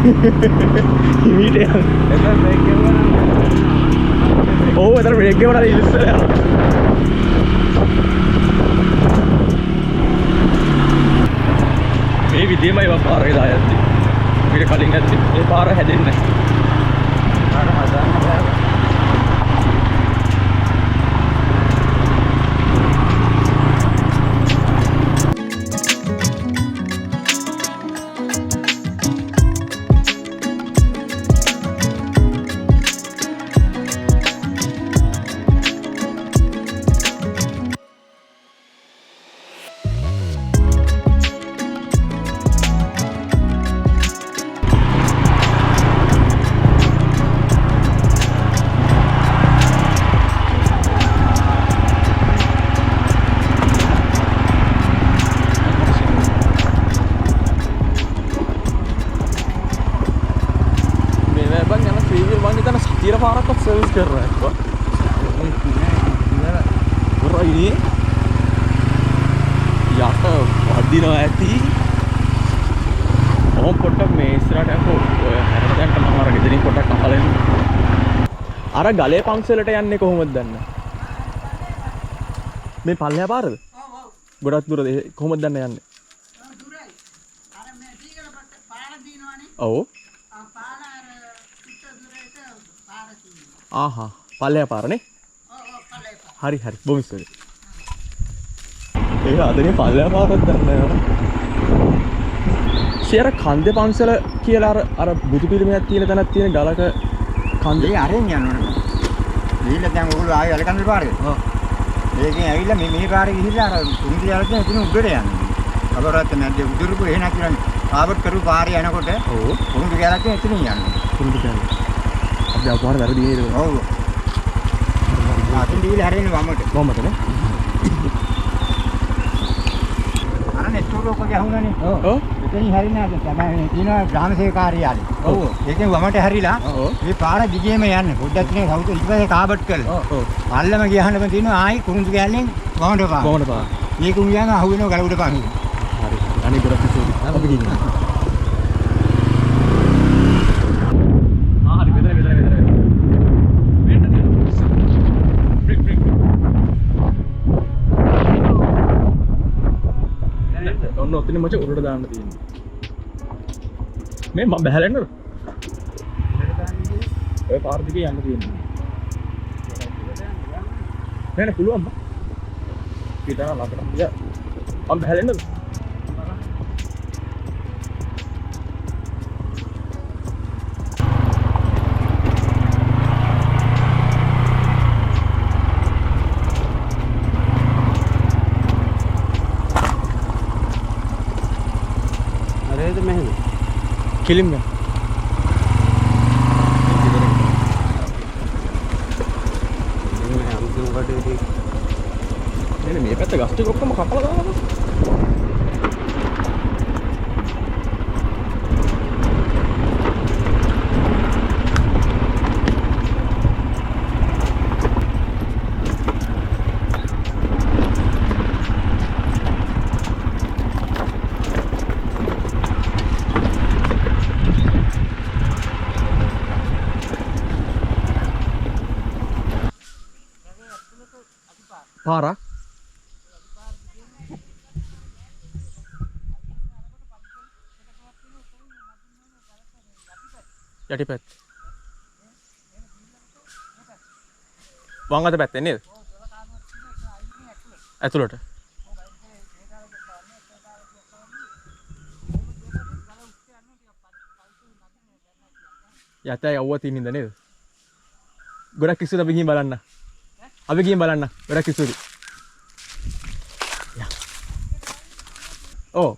හිමීට යන්න. එතන බ්‍රේක් ගෙවනවා. ඔව් එතන බ්‍රේක් ගෙවනවා ඉස්සර යනවා. මේ විදියමයි මම පාරේ දායද්දි. ඊට කලින් නැති ඒ පාර හැදෙන්නේ නැහැ. පාර හදන්න බෑ. तीर पारा का सर्विस कर रहा है पूरा ये यार वादी ना आती ओम पोट्टा में इसराट है को हरदान का हमारा कितनी पोट्टा कहाले आरा गले पांसेलට යන්නේ කොහොමද දන්න මේ පල්ලෙහා පාරද ගොඩක් දුරද කොහොමද දන්න යන්නේ දුරයි අර මේ ටීකල පාර දිනවනේ ඔව් ආහා පල්ලෙහා පාරනේ හරි හරි බොහොම ස්තුතියි ඒක අදනේ පල්ලෙහා පාරක් දන්නේ නැහැ ෂෙර කන්දේ පන්සල කියලා අර බුදු පිළිමයක් තියෙන තැනක් තියෙන ගලක කන්දේ අරෙන් යන්න ඕනේ ගිහිල්ලා දැන් ඔයගොල්ලෝ ආයෙ අලකන්දේ පාරේ ඒකෙන් ඇවිල්ලා මේ පාරේ ගිහිල්ලා අර කුරුඳු යාලට එතන උඩට යන්න අපරාත් නැද්ද උඩරපු එහෙ නැතිනම් ආවට් කරු පාරේ යනකොට ඔව් කුරුඳු යාලට එතන යන්න කුරුඳු යාලට අපි අපහාර වැරදි නේද ඔව් ආතින් දීලා හැරෙන්නේ වමටනේ අර නෙට්ටෝරෝක ගහුණානේ ඔව් එතනින් හරිනේ අද තමයි තියෙනවා ග්‍රාම සේවක කාර්යාලය ඔව් ඒකෙන් වමට හැරිලා මේ පාර දිගේම යන්න පොඩ්ඩක් නේ කවුද ඊපස්සේ කාබට් කරලා ඔව් පල්ලම ගියහම තියෙනවා ආයි කුරුඳු කැලෙන් වමට පාර මේක උඹයන් අහු වෙනවා ගල උඩ පාන හරි අනේ ගොඩක් ඉස්සෙල්ලා අපි ගිහින් ඔතන මචං උඩට දාන්න තියෙන්නේ මේ මම බහැලා යන්නද ඔය පාර දිගේ යන්න තියෙන්නේ නෑ නෑ පුළුවන් බා පිටා ළඟට මම බහැලා යන්නද किलिम में नहीं मेरे पे तो गास्टी को कम खापा लगा පාරක් යටිපැත්ත වම් අත පැත්තේ නේද ඇතුළට යතේ යවුව තිනින්ද නේද ගොඩක් කිසිද අපි ගිහින් බලන්න අපි ගිහින් බලන්න ගොඩක් ස්තුතියි. ඔව්.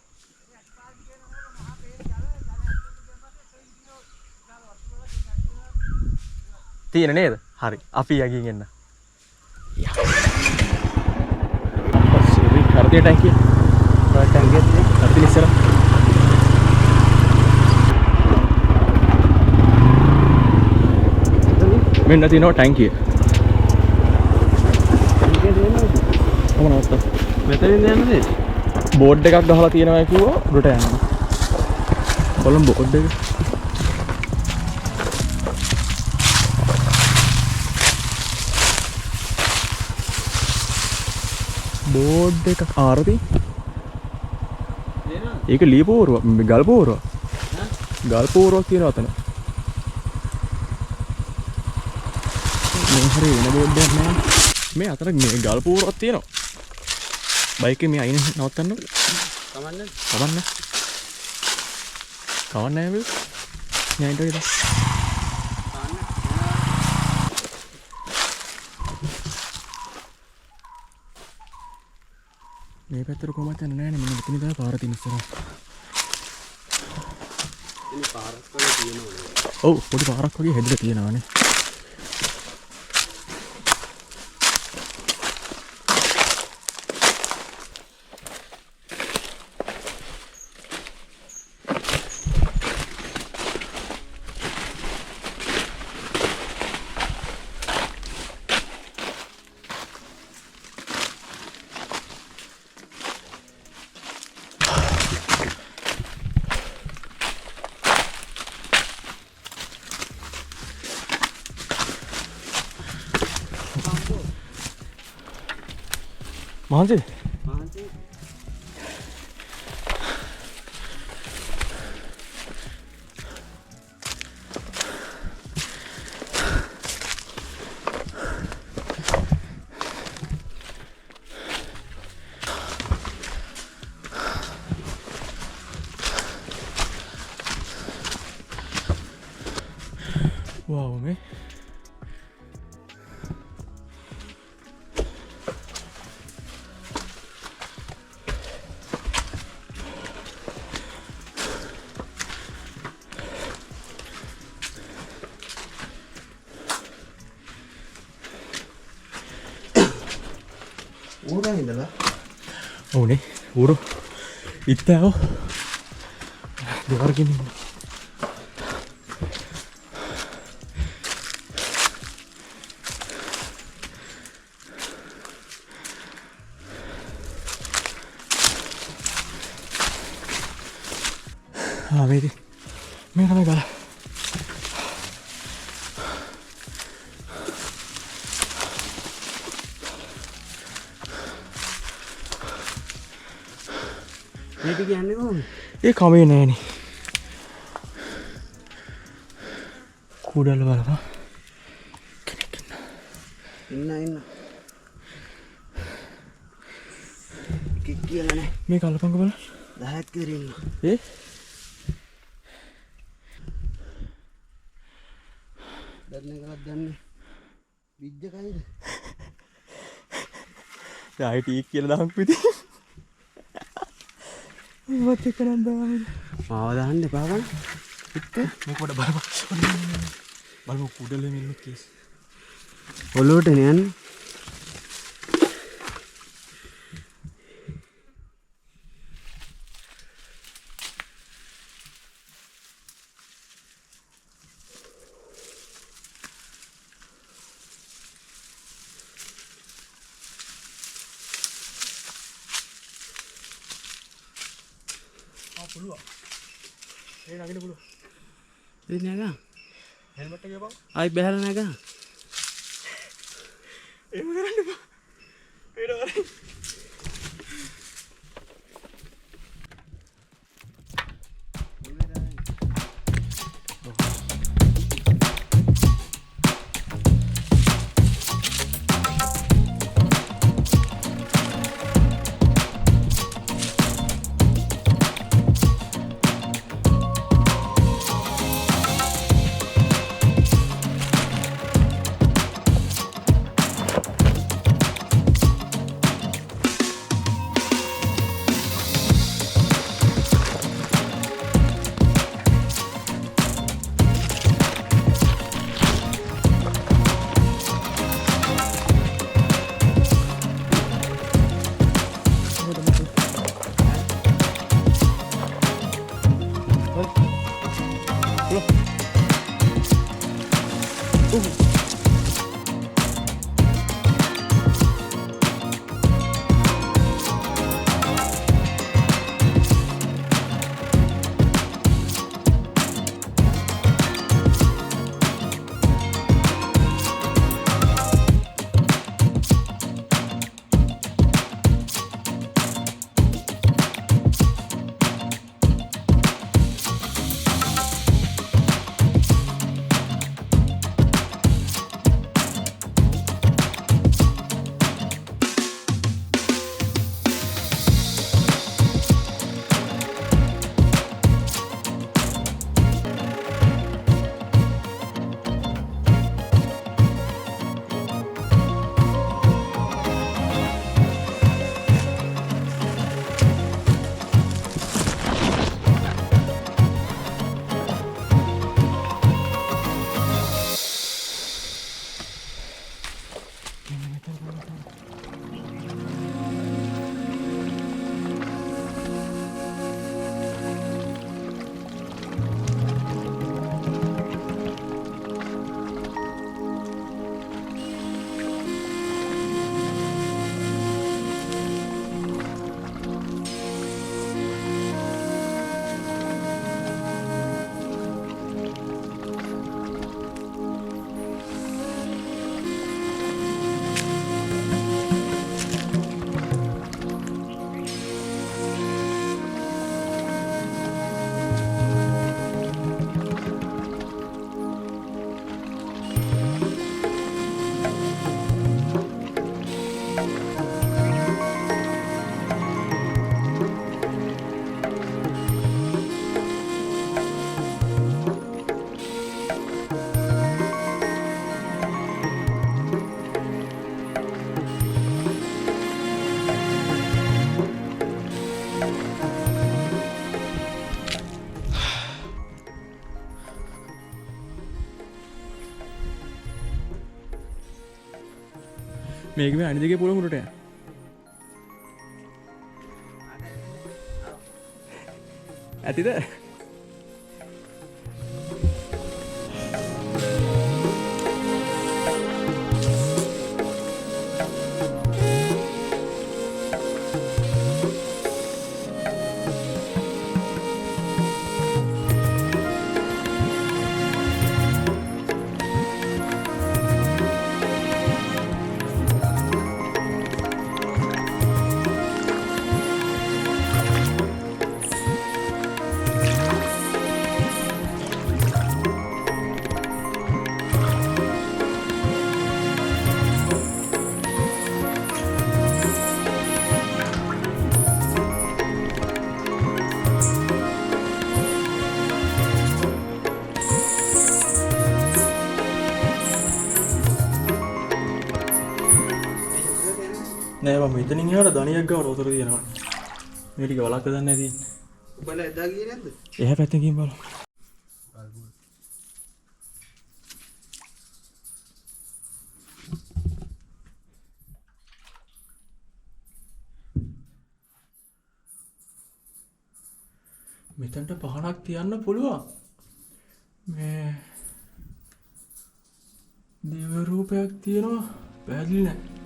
තියෙන නේද? හරි. අපි යකින් එන්න. අපස්සෙරි කරදේ ටැංකිය. ටැංකිය හරි ඉස්සර. මෙන්න තියෙනවා ටැංකිය. මෙතනින් යන්නද? බෝඩ් එකක් ගහලා තියෙනවා කිව්වා උඩට යන්න. බලමු බෝඩ් එක. බෝඩ් එක ආරති ඒක ලීපෝරුව ගල් පෝරුව ගල් පෝරුවක් තියෙනවා අතන මේ හරි වෙන බෝඩ් එකක් නෑ මේ අතන මේ ගල් පෝරුවක් තියෙනවා බයික් එකේ මේ අයින නවත්තන්න කවන්න නෑ මේ ඥායින්ට වේද මේ පැත්තට කොහොමද යන්නේ නෑනේ මෙන්න මෙතන ඉඳලා පාර තියෙන ඉස්සරහ. ඉතින් පාරක් වගේ තියෙනවනේ. ඔව් පොඩි පාරක් වගේ හැදිලා තියෙනවානේ. මහන්සි wow මේ ඌරන් ඉඳලා ඕනේ ඌරු ඉත්තෑව දෙවරකින් ඉන්න මේක තමයි ගල මේක කියන්නේ කොහොමද? ඒ කමේ නෑනේ කුඩල බලපන් කෙනෙක් ඉන්න කික් කියලා නෑ මේ කල්පංග බලන්න 10ක් විතර ඉන්න ඒ දැන් එකක් දන්නේ විජ්ජ කයිද? ආයි ටීක් කියලා දාන්න පිටි මත් එක්ක නම් දාන්න මාව දාන්න එපා බං මේක පොඩ බලමු කුඩලෙම ඉන්න කේස් ඔලුවට යන්නේ පුළුවන් ඒ නගින්න පුළුවන් ඉතින් නේද හෙල්මට් එක ගියපන් ආයි බහැලා නැග එහෙම කරන්න එපා ඊට වරේ මේක මේ අනිත් දිගේ පොළොව උඩට යන. ඇතිද? නෑ මම මෙතනින් එහාට ධනියක් ගාවට උතර තියෙනවා. මේ ටික වලක්ක දන්නේ නැති. උඹලා එදා ගියේ නැද්ද? එහා පැත්තෙන් ගිහින් බලමු. මෙතනට පහනක් තියන්න පුළුවන්. මේ දේව රූපයක් තියෙනවා. පැහැදිලි නෑ.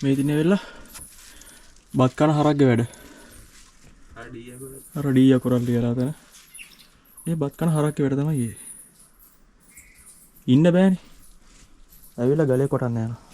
මේ දිනේ වෙලා බත් කන හරක්ගේ වැඩ. අර ඩී අකුරක් ලියලා තන. මේ බත් කන හරක්ගේ වැඩ තමයි ඊයේ. ඉන්න බෑනේ. ඇවිල්ලා ගලේ කොටන්න යනවා.